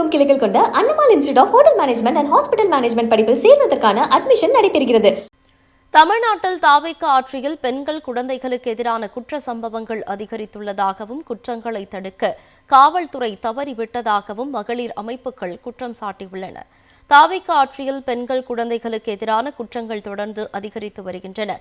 தமிழகமெங்கும் கிளைகள் கொண்ட Annamal institute of hotel management and hospital management படிப்பில் சேர்வதற்கான அட்மிஷன் நடைபெறுகிறது. தமிழ்நாட்டில் தாவேகா ஆட்சியில் பெண்கள் குழந்தைகளுக்கு எதிரான குற்ற சம்பவங்கள் அதிகரித்துள்ளதாகவும் குற்றங்களை தடுக்க காவல்துறை தவறிவிட்டதாகவும் மகளிர் அமைப்புகள் குற்றம் சாட்டியுள்ளன. தாவேகா ஆட்சியில் பெண்கள் குழந்தைகளுக்கு எதிரான குற்றங்கள் தொடர்ந்து அதிகரித்து வருகின்றன.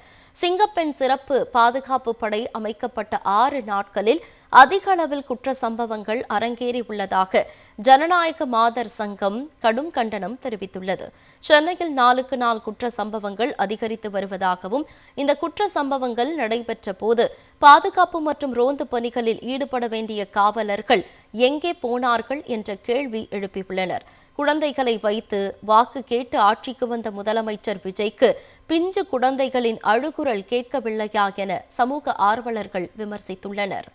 சிங்கப்பெண் சிறப்பு பாதுகாப்பு படை அமைக்கப்பட்ட 6 நாட்களில் அதிக அளவில் குற்ற சம்பவங்கள் அரங்கேறியுள்ளதாக ஜனநாயக மாதர் சங்கம் கடும் கண்டனம் தெரிவித்துள்ளது. சென்னையில் நாளுக்கு நாள் குற்ற சம்பவங்கள் அதிகரித்து வருவதாகவும் இந்த குற்ற சம்பவங்கள் நடைபெற்ற போது பாதுகாப்பு மற்றும் ரோந்து பணிகளில் ஈடுபட வேண்டிய காவலர்கள் எங்கே போனார்கள் என்ற கேள்வி எழுப்பியுள்ளனர். குழந்தைகளை வைத்து வாக்கு கேட்டு ஆட்சிக்கு வந்த முதலமைச்சர் விஜய்க்கு பிஞ்சு குழந்தைகளின் அழுகுரல் கேட்கவில்லையா என சமூக ஆர்வலர்கள் விமர்சித்துள்ளனர்.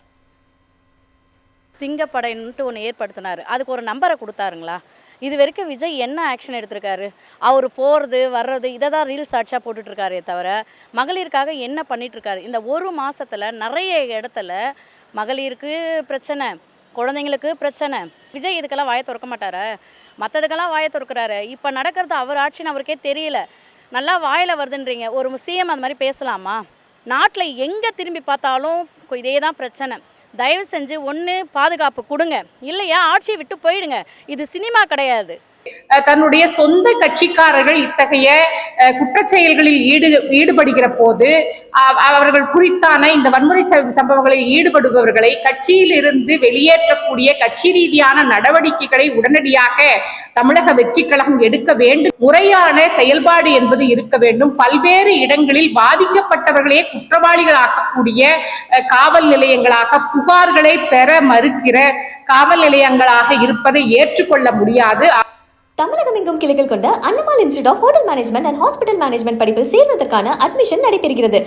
சிங்கப்படைன்ட்டு ஒன்று ஏற்படுத்தினார், அதுக்கு ஒரு நம்பரை கொடுத்தாருங்களா? இது வரைக்கும் விஜய் என்ன ஆக்ஷன் எடுத்திருக்காரு? அவர் போகிறது வர்றது இதை தான் ரீல்ஸ் ஆட்சியாக போட்டுட்ருக்காரே தவிர மகளிருக்காக என்ன பண்ணிகிட்ருக்காரு? இந்த ஒரு மாதத்தில் நிறைய இடத்துல மகளிருக்கு பிரச்சனை, குழந்தைங்களுக்கு பிரச்சனை. விஜய் இதுக்கெல்லாம் வாயை திறக்க மாட்டாரா? மற்றதுக்கெல்லாம் வாயை திறக்கிறாரு. இப்போ நடக்கிறது அவர் ஆட்சின்னு அவருக்கே தெரியல. நல்லா வாயில் வருதுன்றீங்க. ஒரு சிஎம் அந்த மாதிரி பேசலாமா? நாட்டில் எங்கே திரும்பி பார்த்தாலும் இதே தான் பிரச்சனை. தயவு செஞ்சு ஒன்று பாதுகாப்பு கொடுங்க, இல்லையா ஆட்சியை விட்டு போயிடுங்க. இது சினிமா கிடையாது. தன்னுடைய சொந்த கட்சிக்காரர்கள் இத்தகைய குற்றச்செயல்களில் ஈடுபடுகிற போது அவர்கள் குறித்தான இந்த வன்முறை சம்பவங்களில் ஈடுபடுபவர்களை கட்சியில் இருந்து வெளியேற்றக்கூடிய கட்சி ரீதியான நடவடிக்கைகளை உடனடியாக தமிழக வெற்றி கழகம் எடுக்க வேண்டும். முறையான செயல்பாடு என்பது இருக்க வேண்டும். பல்வேறு இடங்களில் பாதிக்கப்பட்டவர்களே குற்றவாளிகளாக்கக்கூடிய காவல் நிலையங்களாக புகார்களை பெற மறுக்கிற காவல் நிலையங்களாக இருப்பதை ஏற்றுக்கொள்ள முடியாது. தமிழகமெங்கும் கிளைகள் கொண்ட Annamal institute of hotel management and hospital management படிப்பில் சேர்வதற்கான அட்மிஷன் நடைபெறுகிறது.